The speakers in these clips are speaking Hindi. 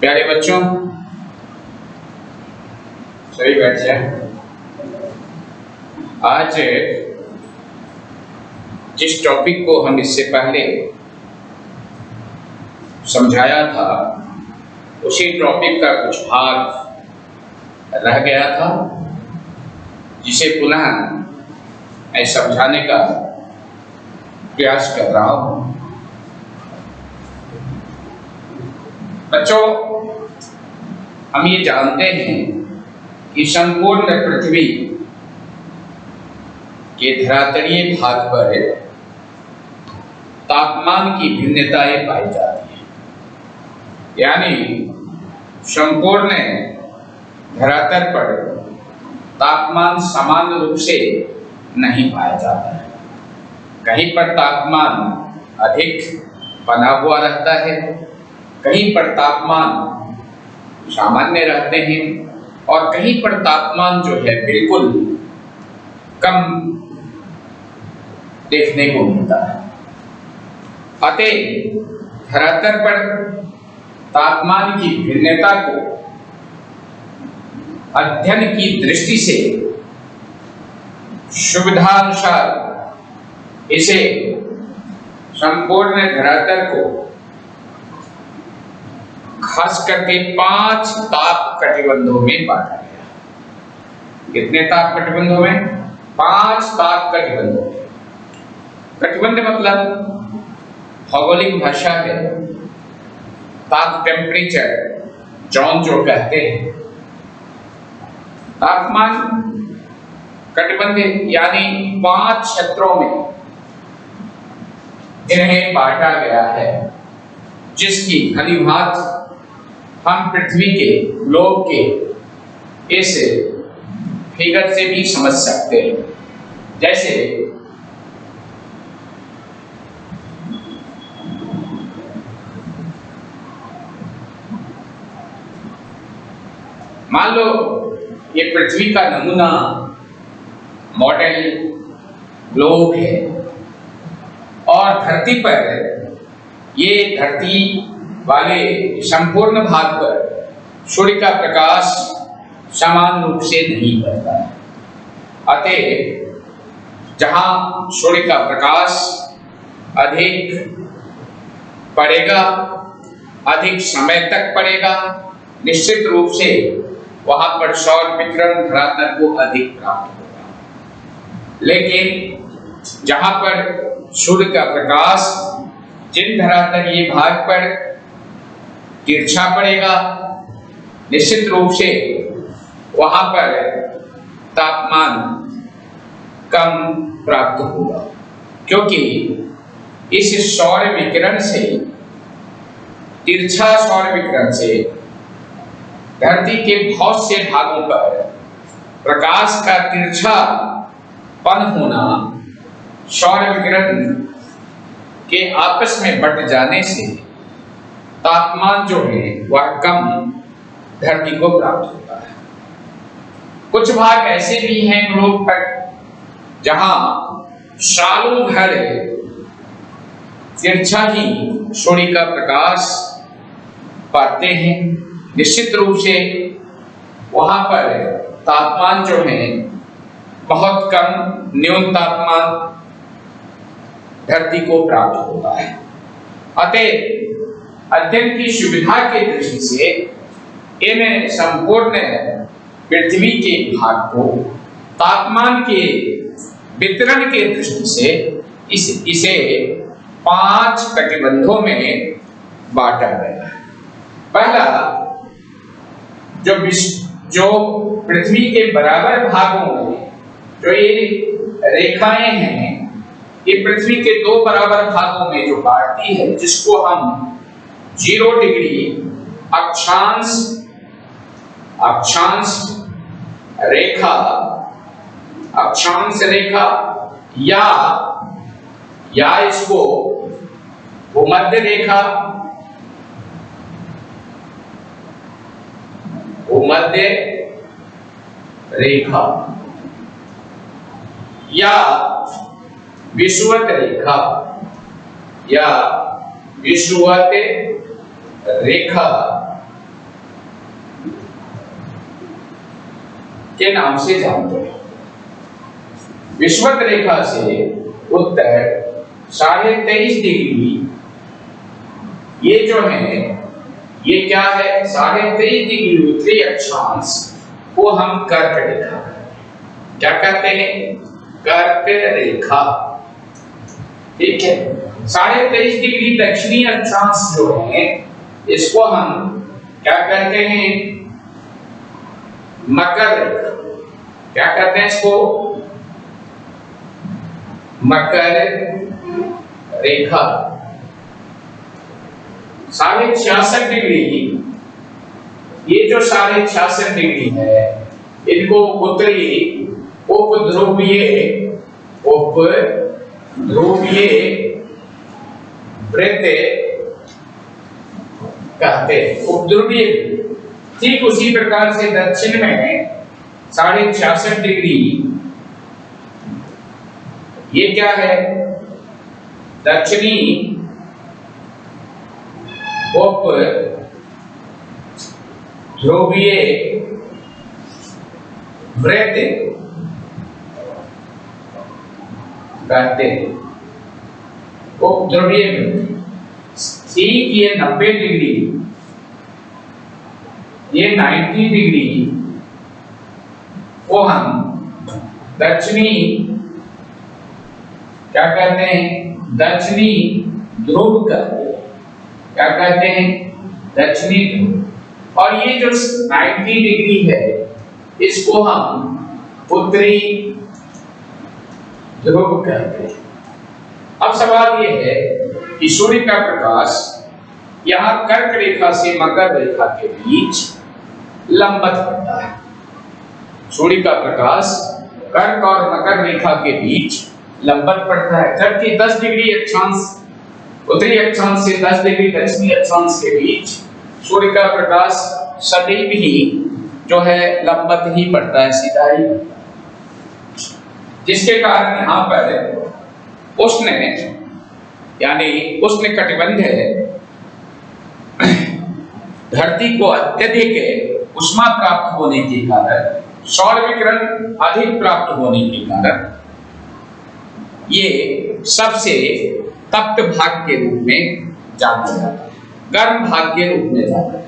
प्यारे बच्चों, सभी बैठ जाए। आज जिस टॉपिक को हम इससे पहले समझाया था उसी टॉपिक का कुछ भाग रह गया था, जिसे पुनः मैं समझाने का प्रयास कर रहा हूं। बच्चों, हम ये जानते हैं कि संपूर्ण पृथ्वी के धरातलीय भाग पर तापमान की भिन्नताएं पाई जाती हैं, यानी संपूर्ण धरातल पर तापमान समान रूप से नहीं पाया जाता है। कहीं पर तापमान अधिक बना हुआ रहता है, कहीं पर तापमान सामान्य रहते हैं और कहीं पर तापमान जो है बिल्कुल कम देखने को मिलता है। अतः धरातल पर तापमान की भिन्नता को अध्ययन की दृष्टि से सुविधानुसार इसे संपूर्ण धरातल को खास करके 5 ताप कटिबंधों में बांटा गया। कितने ताप कटिबंधों में? 5 ताप कटिबंधों। कटिबंध मतलब भौगोलिक भाषा में ताप टेम्परेचर जोन जो कहते हैं। तापमान कटिबंध यानी 5 क्षेत्रों में इन्हें बांटा गया है, जिसकी भली भांति हम पृथ्वी के ग्लोब के इस फिगर से भी समझ सकते हैं। जैसे मान लो ये पृथ्वी का नमूना मॉडल ग्लोब है और धरती पर ये धरती वाले संपूर्ण भाग पर सूर्य का प्रकाश समान रूप से नहीं पड़ता है। अतः जहां सूर्य का प्रकाश अधिक पड़ेगा, अधिक समय तक पड़ेगा, निश्चित रूप से वहां पर सौर विकिरण धरातल को अधिक प्राप्त होगा। लेकिन जहां पर सूर्य का प्रकाश जिन धरातलीय भाग पर तिरछा पड़ेगा, निश्चित रूप से वहां पर तापमान कम प्राप्त होगा, क्योंकि इस सौर विकिरण से, तिरछा सौर विकिरण से धरती के बहुत से भागों पर प्रकाश का तिरछापन होना सौर विकिरण के आपस में बट जाने से तापमान जो है वह कम धरती को प्राप्त होता है। कुछ भाग ऐसे भी हैं ग्लोब पर जहां सालों भर तिरछा ही सूर्य का प्रकाश पाते हैं। निश्चित रूप से वहां पर तापमान जो है बहुत कम, न्यून तापमान धरती को प्राप्त होता है। अतः अध्ययन की सुविधा के दृष्टि से इन संपूर्ण पृथ्वी के भाग को तापमान के वितरण के दृष्टि से इसे 5 कटिबंधों में बांटा गया है। पहला जो पृथ्वी के बराबर भागों में जो ये रेखाएं हैं, ये पृथ्वी के 2 बराबर भागों में जो बांटती है, जिसको हम 0 डिग्री अक्षांश रेखा या इसको भूमध्य रेखा, या विषुवत रेखा के नाम से जानते हैं। विषुवत रेखा से उत्तर 23.5 डिग्री, ये जो है ये क्या है, 23.5 डिग्री उत्तरी अक्षांश को हम कर्क रेखा क्या कहते हैं, कर्क रेखा। ठीक है, 23.5 डिग्री दक्षिणी अक्षांश जो है इसको हम क्या कहते हैं, मकर रेखा। क्या कहते हैं इसको, मकर रेखा। 66.5 डिग्री, ये जो 66.5 डिग्री है इनको उत्तरी उपध्रुवीय वृत्त कहते हैं, उपध्रुवीय। ठीक उसी प्रकार से दक्षिण में 66.5 डिग्री, ये क्या है, दक्षिणी उप ध्रुवीय वृत्त कहते हैं, उप ध्रुवीय वृत्त। ठीक ये 90 डिग्री, ये 90 डिग्री को हम दक्षिणी क्या कहते हैं, दक्षिणी ध्रुव कहते हैं। क्या कहते हैं, दक्षिणी ध्रुव। और ये जो 90 डिग्री है इसको हम उत्तरी ध्रुव कहते हैं। अब सवाल ये है कि सूर्य का प्रकाश यहाँ कर्क रेखा से मकर रेखा के बीच लंबवत पड़ता है। सूर्य का प्रकाश कर्क और मकर रेखा के बीच लंबवत पड़ता है, जबकि 10 डिग्री अक्षांश उत्तरी अक्षांश से 10 डिग्री दक्षिणी अक्षांश के बीच सूर्य का प्रकाश सदैव ही जो है लंबवत ही पड़ता है, सीधा ही, जिसके कारण यहाँ पर उष्ण यानी उष्ण कटिबंध धरती को अत्यधिक उष्मा प्राप्त होने के कारण, सौर विकिरण अधिक प्राप्त होने के कारण ये सबसे तप्त भाग के रूप में जाना जाता है, गर्म भाग के रूप में जाता है।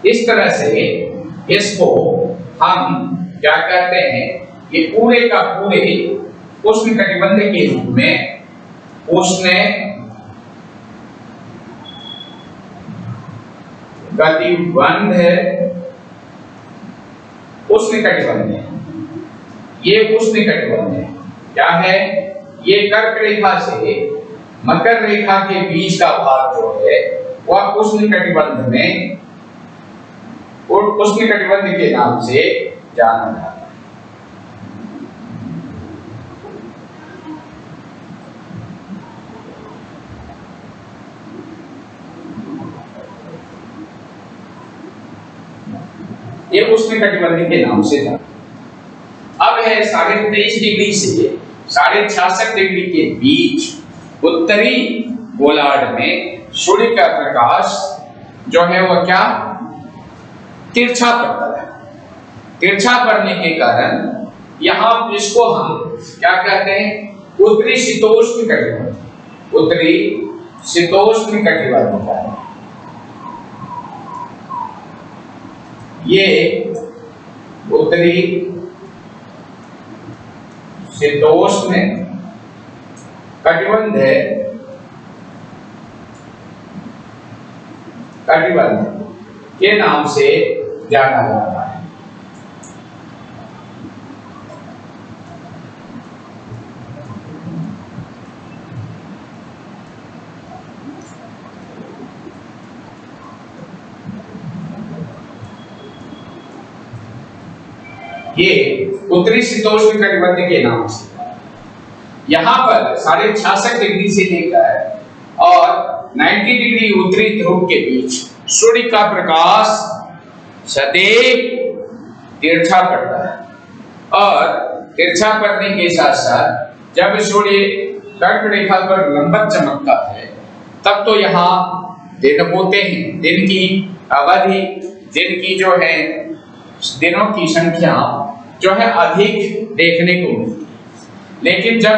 इस तरह से इसको हम क्या कहते हैं, ये पूरे का पूरे उष्ण कटिबंध के रूप में उष्ण कटिबंध, उष्ण कटिबंध, ये उष्ण कटिबंध है। क्या है, ये कर्क रेखा से मकर रेखा के बीच का भाग जो है वह उष्ण कटिबंध में उष्ण कटिबंध के नाम से जाना जाता है। ये उष्ण कटिबंध के नाम से जाना। अब है 23.5 डिग्री से 66.5 डिग्री के बीच उत्तरी गोलार्ध में सूर्य का प्रकाश जो है वह क्या, तिरछा पड़ता है। तिरछा पड़ने के कारण यहाँ इसको हम क्या कहते हैं, उत्तरी शीतोष्ण कटिबंध, उत्तरी शीतोष्ण कटिबंध का ये उत्तरी शीतोष्ण कटिबंध है, कटिबंध के नाम से जाना जाता है। ये उत्तरी शीतोष्ण कटिबंध के नाम से, यहाँ पर 66.5 डिग्री से लेकर और 90 डिग्री उत्तरी ध्रुव के बीच सूर्य का प्रकाश सदैव तिरछा पड़ता है। और तिरछा पड़ने के साथ साथ जब सूर्य कर्क रेखा पर लंबवत चमकता है तब तो यहाँ दिन होते हैं, दिन की अवधि, दिन की जो है दिनों की संख्या जो है अधिक देखने को मिलती है। लेकिन जब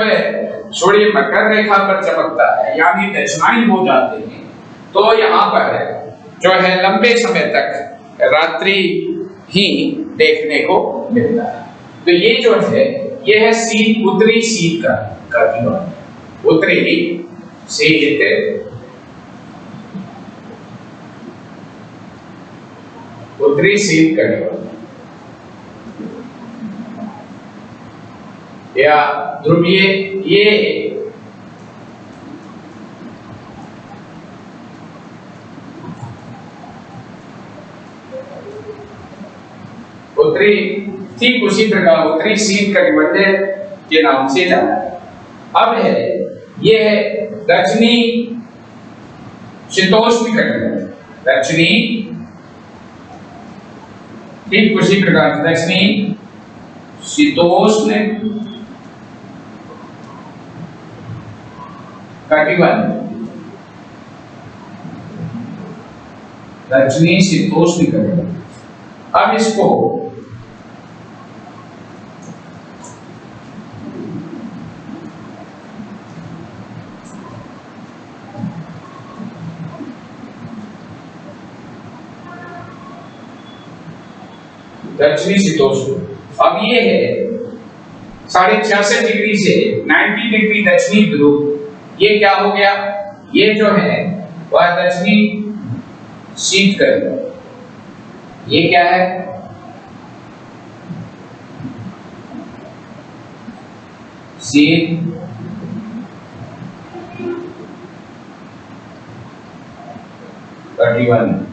सूर्य मकर रेखा पर चमकता है यानी दक्षिणायन हो जाते हैं तो यहाँ पर जो है लंबे समय तक रात्रि ही देखने को मिलता है। तो ये जो है ये है शीत, उत्तरी शीत का दिवस, उत्तरी शीत उत्तरी शीत कटिबंध या ध्रुवीय, ये उत्तरी, ठीक उसी प्रकार उत्तरी शीत कटिबंध के नाम से जाना है। अब है ये है दक्षिणी शीतोष्ण कटिबंध, दक्षिणी ठीक उसी प्रकार दक्षिणी शीतोष्ण कटिबंध, दक्षिणी शीतोष्ण कटिबंध। अब इसको दक्षिणी शीतोष्ण, अब ये है 66.5 डिग्री से 90 डिग्री दक्षिणी ध्रुव, ये क्या हो गया, ये जो है वह दक्षिणी शीत कटिबंध। ये क्या है, शीत कटिबंध।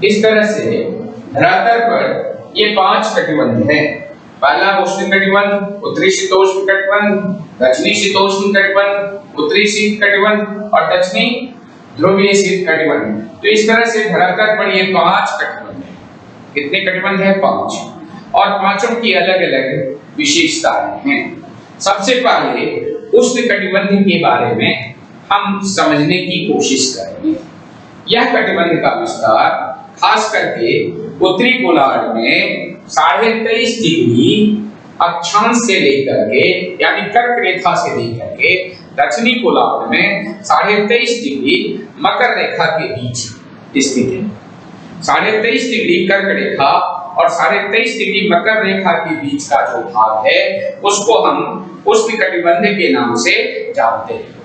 इस तरह से धरातल पर ये 5 कटिबंध हैं। पहला उष्ण कटिबंध, उत्तरी शीतोष्ण कटिबंध, दक्षिणी शीतोष्ण कटिबंध, उत्तरी शीत कटिबंध और दक्षिणी ध्रुवीय शीत कटिबंध। तो इस तरह से धरातल पर ये 5 कटिबंध हैं। कितने कटिबंध हैं? 5, और पांचों की अलग अलग विशेषताएं हैं। सबसे पहले उष्ण कटिबंध के बारे में हम समझने की कोशिश करेंगे। यह कटिबंध का विस्तार खास करके उत्तरी गोलार्ध में 23.5 डिग्री अक्षांश से लेकर के यानी कर्क रेखा से लेकर के दक्षिणी गोलार्ध में 23.5 डिग्री मकर रेखा के बीच स्थित है। 23.5 डिग्री कर्क रेखा और 23.5 डिग्री मकर रेखा के बीच का जो भाग है उसको हम उष्ण कटिबंध के नाम से जानते हैं।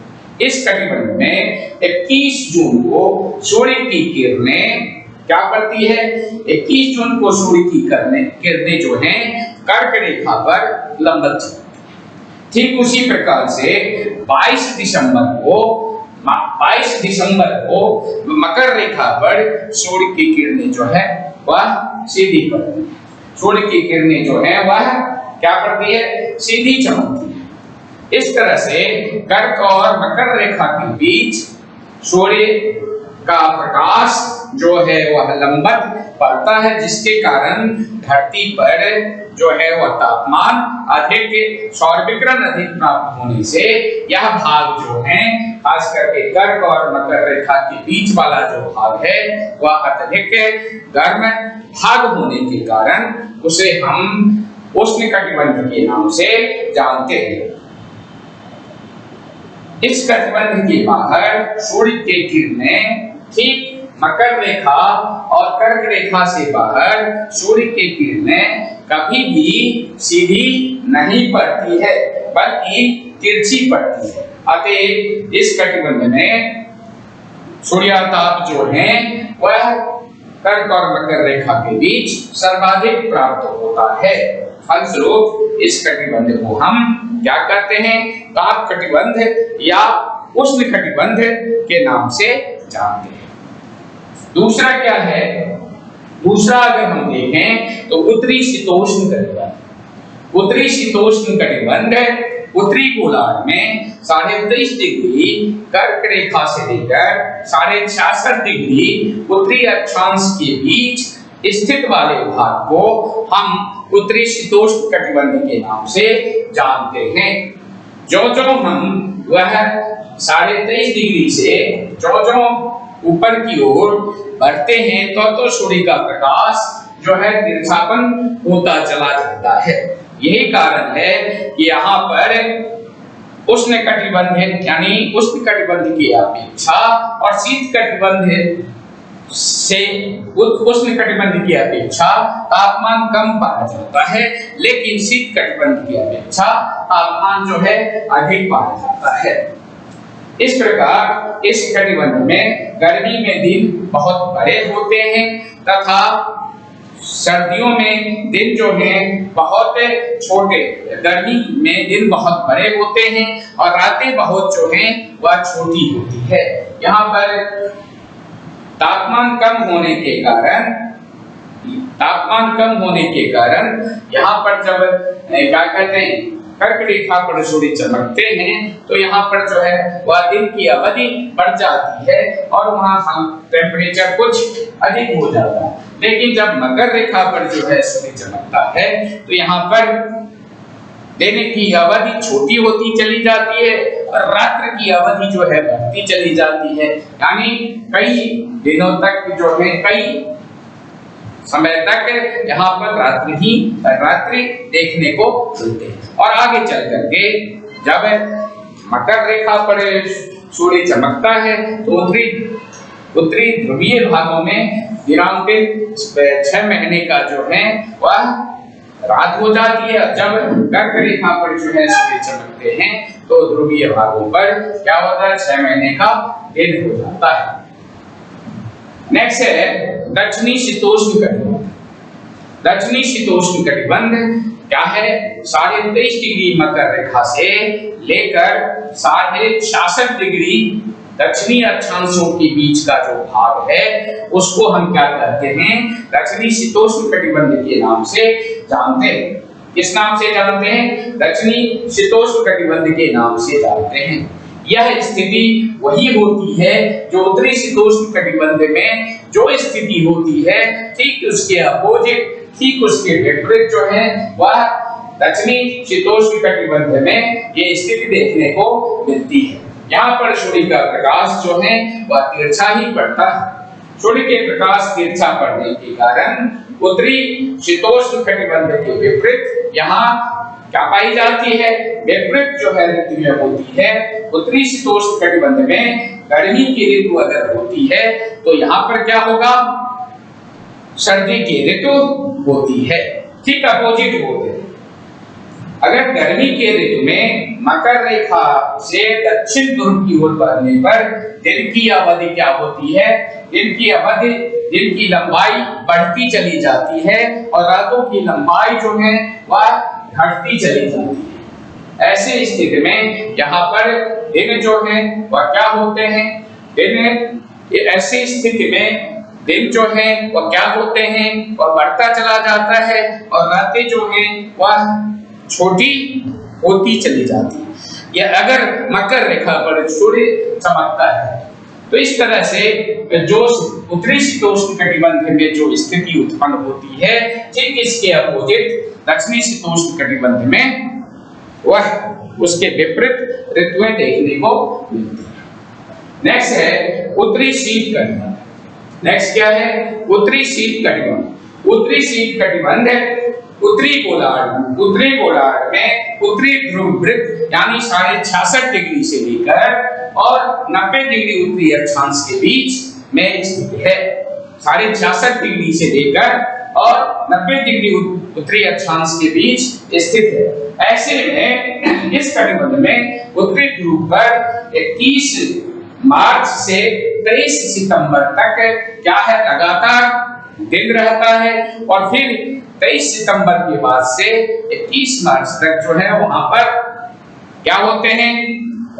इस कटिबंध में 21 जून को सूर्य की किरणें क्या करती है, 21 जून को सूर्य की किरणें जो हैं कर्क रेखा पर लंबवत चलती हैं। ठीक उसी प्रकार से 22 दिसंबर को मकर रेखा पर सूर्य की किरणें जो है वह सीधी पड़ती है। सूर्य की किरणें जो है वह क्या करती है, सीधी चमकती है। इस तरह से कर्क और मकर रेखा के बीच सूर्य का प्रकाश जो है वह लंबवत पड़ता है, जिसके कारण धरती पर जो है वह तापमान अधिक, सौर विकिरण अधिक प्राप्त होने से यह भाग जो है खास करके कर्क और मकर रेखा के बीच वाला जो भाग है वह अत्यधिक गर्म भाग होने के कारण उसे हम उष्ण कटिबंध के नाम से जानते हैं। इस कटिबंध के बाहर सूर्य की किरणें ठीक मकर रेखा और कर्क रेखा से बाहर सूर्य की किरणें कभी भी सीधी नहीं पड़ती है बल्कि तिरछी पड़ती है। अतः इस कटिबंध में सूर्याताप जो है वह कर्क और मकर रेखा के बीच सर्वाधिक प्राप्त होता है। फलस्वरूप इस कटिबंध को हम क्या कहते हैं, ताप कटिबंध या उष्ण कटिबंध के नाम से जानते हैं। दूसरा क्या है, दूसरा अगर हम देखें तो उत्तरी शीतोष्ण कटिबंध। उत्तरी शीतोष्ण कटिबंध उत्तरी गोलार्ध में 23.5 डिग्री कर्क रेखा से लेकर 66.5 डिग्री उत्तरी अक्षांश के बीच स्थित वाले भाग को हम उत्तरी शीतोष्ण कटिबंध के नाम से जानते हैं। जो हम वह 23.5 डिग्री से जो ऊपर की ओर बढ़ते हैं तो सूर्य का प्रकाश जो है तिरछापन होता चला जाता है। यही कारण है कि यहाँ पर उष्णकटिबंध यानी उष्णकटिबंध की अपेक्षा और शीतकटिबंध से उष्णकटिबंध की अपेक्षा तापमान कम पाया जाता है, लेकिन शीतकटिबंध की अपेक्षा तापमान जो है अधिक पाया जाता है। इस प्रकार इस कटिबंध में गर्मी में दिन बहुत बड़े होते हैं तथा सर्दियों में दिन जो है बहुत छोटे। गर्मी में दिन बहुत बड़े होते हैं और रातें बहुत जो हैं वह छोटी होती है। यहाँ पर तापमान कम होने के कारण यहाँ पर जब क्या कहते हैं कर्क रेखा पर सूर्य चमकते हैं तो यहाँ पर जो है वह दिन की अवधि बढ़ जाती है और वहाँ टेम्परेचर कुछ अधिक हो जाता है। लेकिन जब मकर रेखा पर जो है सूर्य चमकता है तो यहाँ पर दिन की अवधि छोटी होती चली जाती है और रात्रि की अवधि जो है बढ़ती चली जाती है, यानी कई दिनों तक जो है कई समय तक यहाँ पर रात्रि देखने को मिलते हैं। और आगे चल करके जब मकर रेखा पर सूर्य चमकता है तो उत्तरी ध्रुवीय भागों में दिनांकित 6 महीने का जो है वह रात हो जाती है। जब कर्क रेखा पर जो है सूर्य चमकते हैं तो ध्रुवीय भागों पर क्या होता है 6 महीने का दिन हो जाता है। नेक्स्ट है दक्षिणी शीतोष्ण कटिबंध। दक्षिणी शीतोष्ण कटिबंध क्या है? 23.5 डिग्री मकर रेखा से लेकर 66.5 डिग्री दक्षिणी अक्षांशों के बीच का जो भाग है उसको हम क्या कहते हैं? दक्षिणी शीतोष्ण कटिबंध के नाम से जानते हैं। किस नाम से जानते हैं? दक्षिणी शीतोष्ण कटिबंध के नाम से जानते हैं। यह स्थिति वही होती है जो उत्तरी शीतोष्ण कटिबंध में जो स्थिति होती है ठीक उसके अपोजिट, ठीक उसके विपरीत जो है वह दक्षिणी शीतोष्ण कटिबंध में ये स्थिति देखने को मिलती है। यहाँ पर सूर्य का प्रकाश जो है वह तिरछा ही पड़ता है। सूर्य के प्रकाश तिरछा पड़ने के कारण उत्तरी शीतोष्ण कटिबंध के विपरीत यहाँ क्या पाई जाती है? विपरीत जो है ऋतुएं होती है। उत्तरी शीतोष्ण कटिबंध में गर्मी की ऋतु अगर होती है तो यहाँ पर क्या होगा? सर्दी की ऋतु होती है, ठीक अपोजिट होते हैं। अगर गर्मी के ऋतु में मकर रेखा से दक्षिण ध्रुव की ओर बढ़ने पर दिन की अवधि क्या होती है? दिन की लंबाई बढ़ती चली जाती है और रातों की लंबाई जो है वह घटती चली जाती है। ऐसे स्थिति में यहाँ पर दिन जो है वह क्या होते हैं? ऐसी स्थिति में दिन जो है वह क्या होते हैं? वह बढ़ता चला जाता है और रातें जो हैं वह छोटी होती चली जाती है। यह अगर मकर रेखा पर सूर्य चमकता है तो इस तरह से जो उत्तरी शीतोष्ण कटिबंध में जो स्थिति उत्पन्न होती है ठीक इसके अपोजिट दक्षिणी शीतोष्ण कटिबंध में वह उसके विपरीत ऋतुएं देखने को मिलती है। नेक्स्ट है उत्तरी शीत कटिबंध। नेक्स्ट क्या है? उत्तरी शीत कटिबंध। उत्तरी शीत कटिबंध उत्तरी गोलार्ध में उत्तरी ध्रुव वृत्त यानी 66.5 डिग्री से लेकर और 90 डिग्री उत्तरी अक्षांश के बीच में स्थित है। 66.5 डिग्री से लेकर और 90 डिग्री उत्तरी अक्षांश के बीच स्थित है। ऐसे में इस कटिबंध में उत्तरी ध्रुव पर 21 मार्च से 23 सितंबर तक क्या है? लगातार दिन रहता है और फिर 23 सितंबर के बाद से 21 मार्च तक जो है वहां पर क्या होते हैं?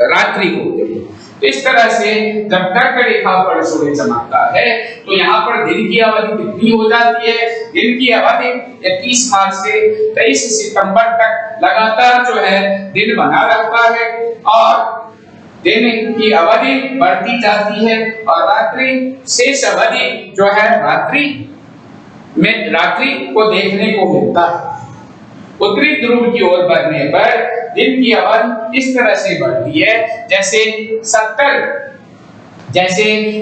रात्रि होते हैं। तो इस तरह से जब कर्क रेखा पर सूर्य चमकता है तो यहाँ पर दिन की अवधि कितनी हो जाती है? दिन की अवधि 21 मार्च से 23 सितंबर तक लगातार जो है दिन बना रहता है और दिन की अवधि बढ़ती जाती है और रात्रि शेष अवधि जो है रात्रि को देखने को मिलता है। उत्तरी ध्रुव की ओर बढ़ने पर दिन की अवधि इस तरह से बढ़ती है जैसे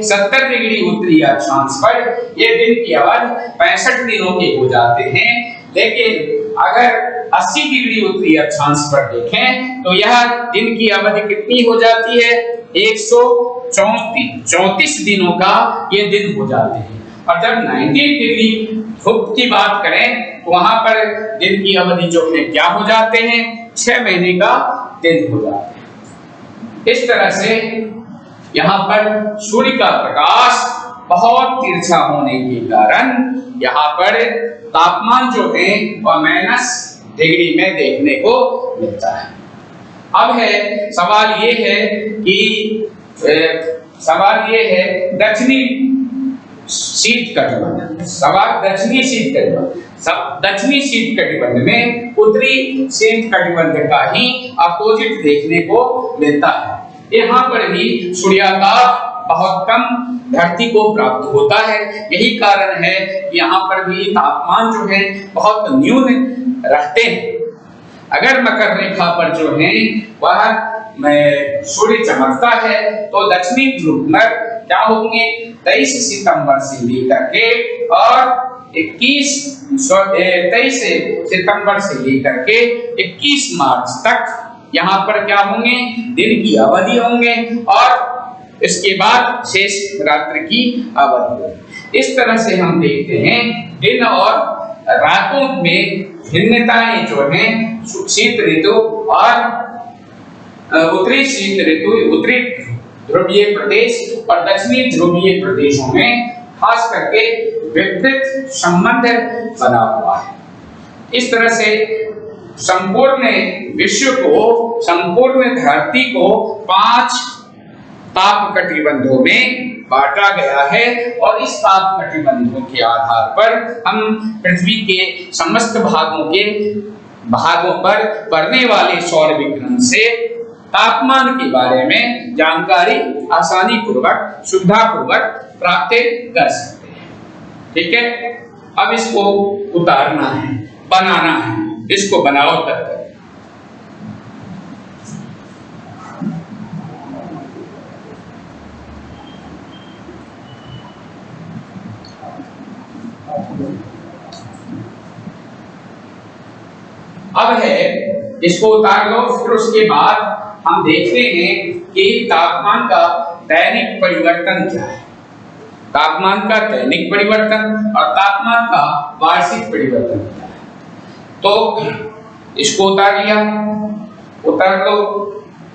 70 डिग्री उत्तरी अक्षांश पर ये दिन की अवधि 65 दिनों के हो जाते हैं। लेकिन अगर 80 डिग्री उत्तरी अक्षांश पर देखें तो यह दिन की अवधि कितनी हो जाती है, 134 दिनों का ये दिन हो जाते हैं। और जब 90 डिग्री ध्रुव की बात करें तो वहां पर दिन की अवधि जो है क्या हो जाते हैं, 6 महीने का दिन हो जाते हैं। इस तरह से यहाँ पर सूर्य का प्रकाश बहुत तिरछा होने के कारण यहाँ पर तापमान जो है वह -डिग्री में देखने को मिलता है। अब सवाल ये है दक्षिणी शीत कटिबंध। दक्षिणी शीत कटिबंध में उत्तरी शीत कटिबंध का ही अपोजिट देखने को मिलता है। यहाँ पर भी सूर्याताप बहुत कम धरती को प्राप्त होता है। यही कारण है कि यहाँ पर भी तापमान जो है बहुत न्यून रहते हैं। अगर मकर रेखा पर जो है वह सूर्य चमकता है तो दक्षिणी ध्रुव पर क्या होंगे, 23 सितंबर से लेकर के और 23 सितंबर से लेकर के 21 मार्च तक यहाँ पर क्या होंगे, दिन की अवधि होंगे और इसके बाद शेष रात्रि की अवधि होगी। इस तरह से हम देखते हैं दिन और रातों में भिन्नताएं जो हैं शीत ऋतु और उत्तरी शीत ऋतु, उत्तरी ध्रुवीय प्रदेश और दक्षिणी ध्रुवीय प्रदेशों में खास करके विपरीत संबंध बना हुआ है। इस तरह से संपूर्ण विश्व को, संपूर्ण धरती को 5 ताप कटिबंधों में बांटा गया है और इस ताप कटिबंधों के आधार पर हम पृथ्वी के समस्त भागों पर पड़ने वाले सौर विकिरण से तापमान के बारे में जानकारी आसानी पूर्वक, सुविधा पूर्वक प्राप्त कर सकते हैं। ठीक है, अब इसको उतारना है, बनाना है, इसको बनाओ तक करें। अब इसको उतार लो। फिर उसके बाद हम देखते हैं कि तापमान का दैनिक परिवर्तन क्या है। तापमान का दैनिक परिवर्तन और तापमान का वार्षिक परिवर्तन क्या है। तो इसको उतार लिया, उतार लो।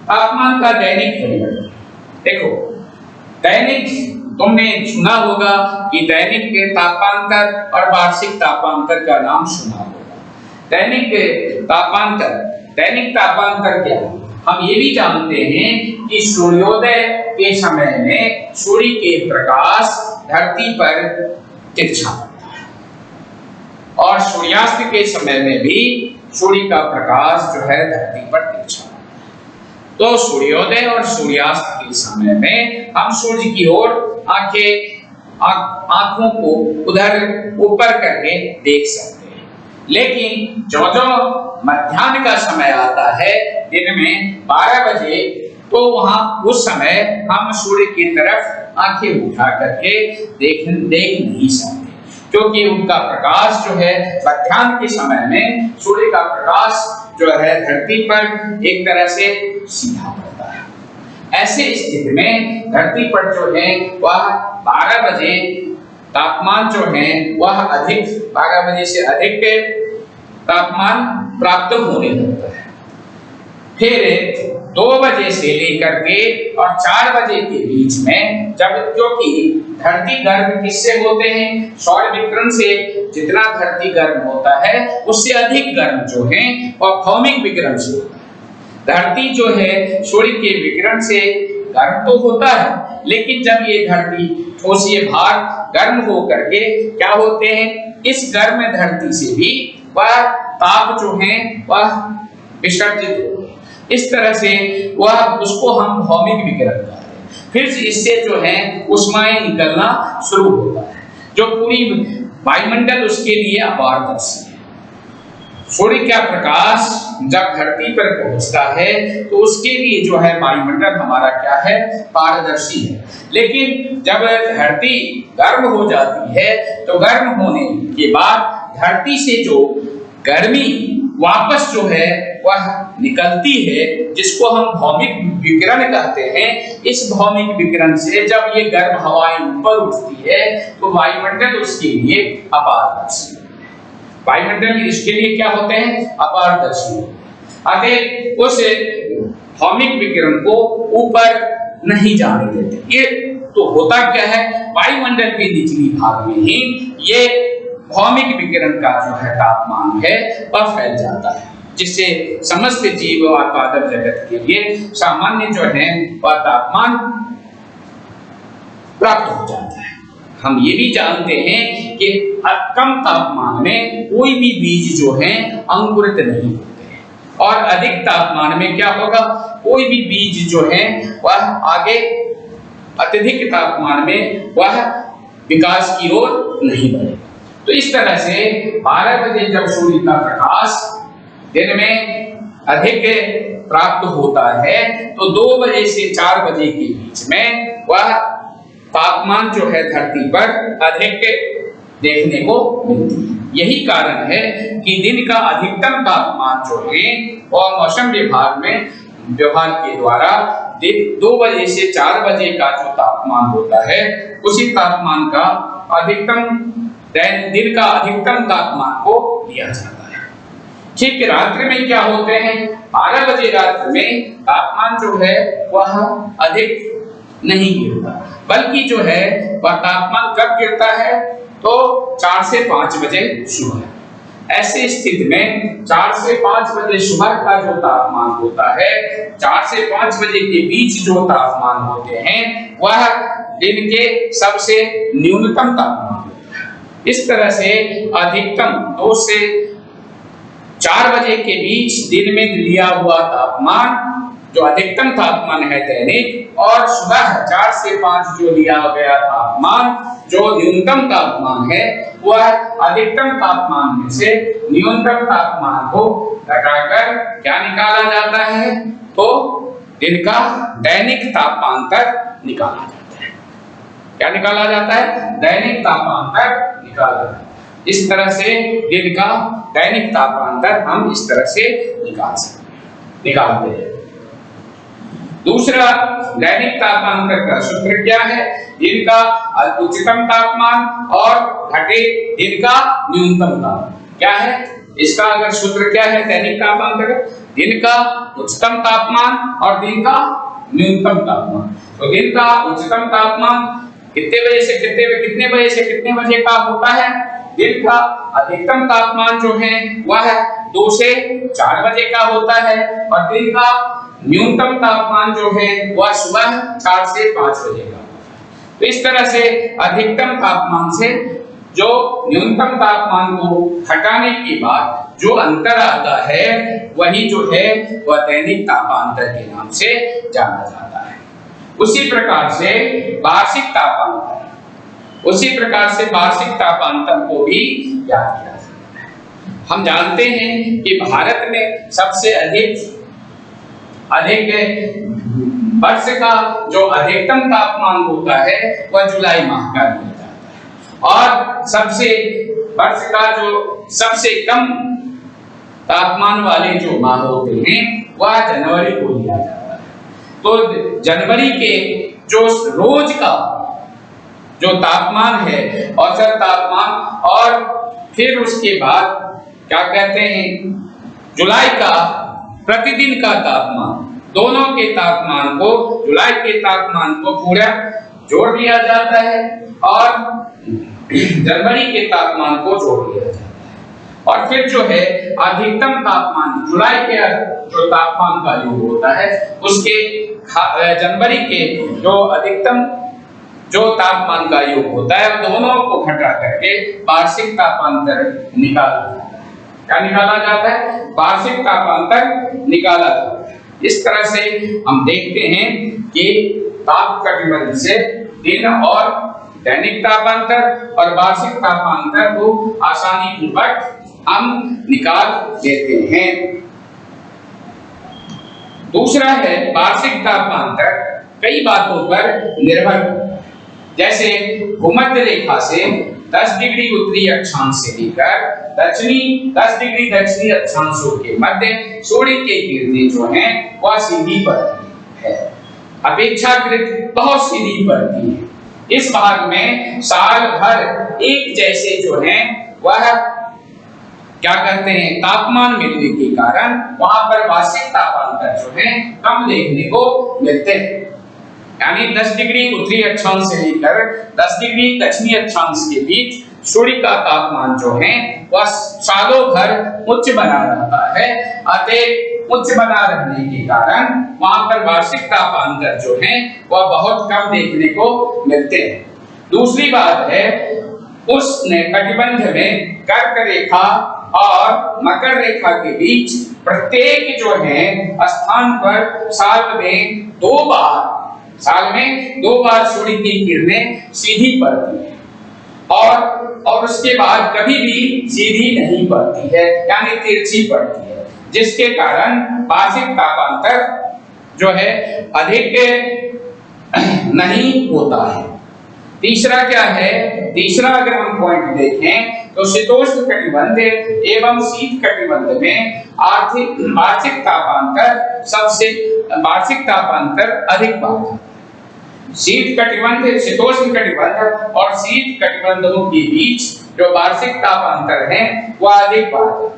तापमान का दैनिक परिवर्तन देखो, दैनिक तुमने सुना होगा कि दैनिक के तापांतर और वार्षिक तापांतर का नाम सुना होगा। दैनिक तापांतर क्या है? हम ये भी जानते हैं कि सूर्योदय के समय में सूर्य के प्रकाश धरती पर तिरछा पड़ता है और सूर्यास्त के समय में भी सूर्य का प्रकाश जो है धरती पर तिरछा पड़ता है। तो सूर्योदय और सूर्यास्त के समय में हम सूर्य की ओर आंखों को उधर ऊपर करके देख सकते हैं। लेकिन जो मध्याह्न का समय आता है दिन में 12 बजे, तो वहां उस समय हम सूर्य की तरफ आंखें उठा करके देख नहीं सकते, क्योंकि उनका प्रकाश जो है मध्याह्न के समय में सूर्य का प्रकाश जो है धरती पर एक तरह से सीधा पड़ता है। ऐसे स्थिति में धरती पर जो है वह 12 बजे तापमान जो है वह अधिक, 12 बजे से अधिक तापमान प्राप्त होने लगता है। फिर 2 बजे से लेकर के और 4 बजे के बीच में, जब क्योंकि धरती गर्म किससे होते हैं, सौर विकिरण से। जितना धरती गर्म होता है उससे अधिक गर्म जो है और भौमिक विकिरण से होता है। धरती जो है सूर्य के विकिरण से गर्म तो होता है, लेकिन जब ये धरती ठोसीय भाग गर्म हो करके क्या होते हैं, इस गर्म धरती से भी वह ताप जो है वह विसर्जित होते हैं। इस तरह से वह, उसको हम भौमिक विकिरण कहते हैं। फिर इससे जो है ऊष्माएं निकलना शुरू होता है, जो पूरी वायुमंडल उसके लिए अपारदर्शी है। सूर्य का प्रकाश जब धरती पर पहुंचता है तो उसके लिए जो है वायुमंडल हमारा क्या है, पारदर्शी है। लेकिन जब धरती गर्म हो जाती है तो गर्म होने के बाद धरती से जो गर्मी वापस जो है वह निकलती है, जिसको हम भौमिक विकिरण कहते हैं। इस भौमिक विकिरण से जब ये गर्म हवाएं ऊपर उठती है तो वायुमंडल उसके लिए अपारदर्शी, वायुमंडल इसके लिए क्या होते हैं, अपारदर्शी। अतः उस भौमिक विकिरण को ऊपर नहीं जाने देते। ये तो होता क्या है, वायुमंडल के निचली भाग में ही ये भौमिक विकिरण का जो है तापमान है वह फैल जाता है, जिससे समस्त जीव और पादप जगत के लिए सामान्य जो है वह तापमान प्राप्त हो जाता है। हम ये भी जानते हैं कि कम तापमान में कोई भी बीज जो है अंकुरित नहीं होते हैं, और अधिक तापमान में क्या होगा, कोई भी बीज जो है वह आगे अत्यधिक तापमान में वह विकास की ओर नहीं बढ़ेगा। तो इस तरह से 12 बजे जब सूर्य का प्रकाश दिन में अधिक प्राप्त होता है तो 2 बजे से 4 बजे के बीच में वह तापमान जो है धरती पर अधिक देखने को मिलती है। यही कारण है कि दिन का अधिकतम तापमान जो है वह मौसम विभाग के द्वारा 2 बजे से 4 बजे का जो तापमान होता है उसी तापमान का दिन का अधिकतम तापमान को लिया जाता है। ठीक रात्रि में क्या होते हैं, 12 बजे रात्रि में तापमान जो है वह अधिक नहीं गिरता, बल्कि जो है वह तापमान कब गिरता है तो 4 से 5 बजे सुबह। ऐसी स्थिति में 4 से 5 बजे सुबह का जो तापमान होता है, 4 से 5 बजे के बीच जो तापमान होते हैं वह दिन के सबसे न्यूनतम तापमान होता है। इस तरह से अधिकतम 2 से 4 बजे के बीच दिन में लिया हुआ तापमान जो अधिकतम तापमान है दैनिक, और सुबह 4 से 5 जो लिया गया तापमान जो न्यूनतम तापमान है वह अधिकतम तापमान में से न्यूनतम तापमान को घटाकर क्या निकाला जाता है, तो दिन का दैनिक तापांतर निकाला जाता है। क्या निकाला जाता है, दैनिक तापांतर निकाला जाता है। इस तरह से दिन का दैनिक तापांतर हम इस तरह से निकालते हैं। दूसरा दैनिक तापांतर का सूत्र क्या है, दिन का उच्चतम तापमान और घटे दिन का न्यूनतम तापमान क्या है, इसका अगर सूत्र क्या है दैनिक तापांतर, दिन का उच्चतम तापमान और दिन का न्यूनतम तापमान। तो दिन का उच्चतम तापमान कितने बजे से कितने बजे का होता है, दिन का अधिकतम तापमान जो है वह 2 से 4 बजे का होता है, और दिन का न्यूनतम तापमान जो है वह सुबह 4 से 5 बजे का। तो इस तरह से अधिकतम तापमान से जो न्यूनतम तापमान को हटाने के बाद जो अंतर आता है वही जो है वह दैनिक तापांतर के नाम से जाना जाता है। उसी प्रकार से वार्षिक तापांतर को भी याद किया जाता है। हम जानते हैं कि भारत में सबसे अधिक वर्ष का जो अधिकतम तापमान होता है वह जुलाई माह का लिया जाता है, और वर्ष का जो सबसे कम तापमान वाले जो माह होते हैं वह जनवरी को लिया जाता है। तो जनवरी के जो रोज का जो तापमान है औसत तापमान, और फिर उसके बाद क्या कहते हैं जुलाई का प्रतिदिन का तापमान, दोनों के तापमान को जुलाई के तापमान को पूरा जोड़ दिया जाता है और जनवरी के तापमान को जोड़ दिया जाता है, और फिर जो है अधिकतम तापमान जुलाई के जो तापमान का योग होता है उसके जनवरी के जो अधिकतम जो तापमान का योग होता है दोनों को घटा करके वार्षिक तापांतर निकाला जाता है। क्या निकाला जाता है, वार्षिक तापांतर निकाला जाता है। इस तरह से हम देखते हैं कि ताप कटिबंध से दिन और दैनिक तापांतर और वार्षिक तापांतर को आसानी पूर्वक हम निकाल देते हैं। दूसरा है वार्षिक तापांतर कई बातों पर निर्भर, जैसे भूमध्य रेखा से 10 डिग्री उत्तरी अक्षांश से लेकर 10 डिग्री दक्षिणी अक्षांशों के मध्य सूर्य की किरणें जो हैं वह सीधी पड़ती है, अपेक्षाकृत बहुत सीधी पड़ती है। इस भाग में साल भर एक जैसे जो हैं वह क्या करते हैं, तापमान मिलने के कारण वहां पर वार्षिक तापांतर जो है कम देखने को मिलते हैं। यानी 10 डिग्री उत्तरी अक्षांश से लेकर 10 डिग्री दक्षिणी अक्षांश के बीच सूर्य का तापमान जो है वह सालों भर उच्च बना रहता है। अतः उच्च बना रहने के कारण वहां पर वार्षिक तापांतर जो है वह बहुत कम देखने को मिलते हैं। दूसरी बात है, उस कटिबंध में कर्क रेखा और मकर रेखा के बीच प्रत्येक जो है स्थान पर साल में दो बार सूर्य की किरणें सीधी पड़ती है और उसके बाद कभी भी सीधी नहीं पड़ती है, यानी तिरछी पड़ती है, जिसके कारण वार्षिक तापांतर जो है अधिक नहीं होता है। तीसरा क्या है, तीसरा अगर हम पॉइंट देखें तो शीतोष्ण कटिबंध एवं शीत कटिबंध में वार्षिक तापांतर अधिक बात है। शीत कटिबंध, शीतोष्ण कटिबंध और शीत कटिबंधों के बीच जो वार्षिक तापांतर है वह अधिक बात है।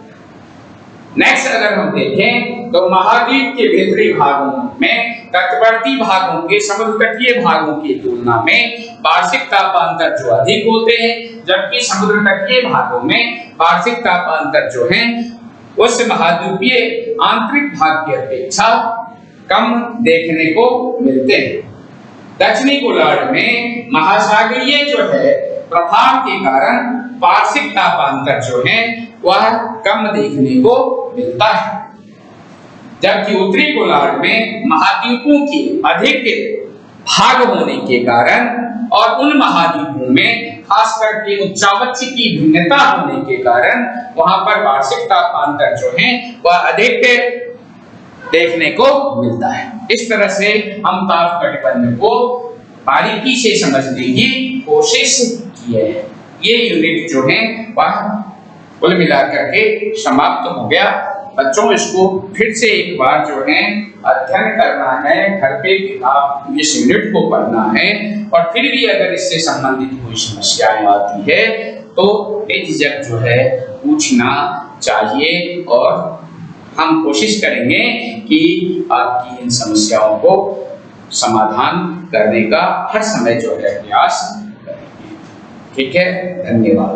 नेक्स्ट अगर हम देखें तो महाद्वीप के भीतरी भागों में तटवर्ती भागों के, समुद्र तटीय भागों की तुलना में वार्षिक तापांतर जो अधिक होते हैं, जबकि समुद्र तटीय भागों में वार्षिक तापांतर जो है उस महाद्वीपीय आंतरिक भाग की अपेक्षा कम देखने को मिलते हैं। दक्षिणी गोलार्ध में महासागरीय जो है प्रभाव के कारण वार्षिक तापांतर जो है वह कम देखने को मिलता है, जबकि उत्तरी गोलार्ध में महाद्वीपों के अधिक भाग होने के कारण और उन महाद्वीपों में खास करके उच्चावच्छ की भिन्नता होने के कारण वहां पर वार्षिक तापांतर जो है वह अधिक देखने को मिलता है। इस तरह से हम ताप कटिबंध को बारीकी से समझने की कोशिश की है। ये यूनिट जो है वह कुल मिलाकर के समाप्त हो गया। बच्चों इसको फिर से एक बार जो है अध्ययन करना है, घर पे किताब इस यूनिट को पढ़ना है और फिर भी अगर इससे संबंधित कोई समस्याएं आती है तो बेझिझक जो है पूछना चाहिए और हम कोशिश करेंगे कि आपकी इन समस्याओं को समाधान करने का हर समय जो है प्रयास करेंगे। ठीक है, धन्यवाद।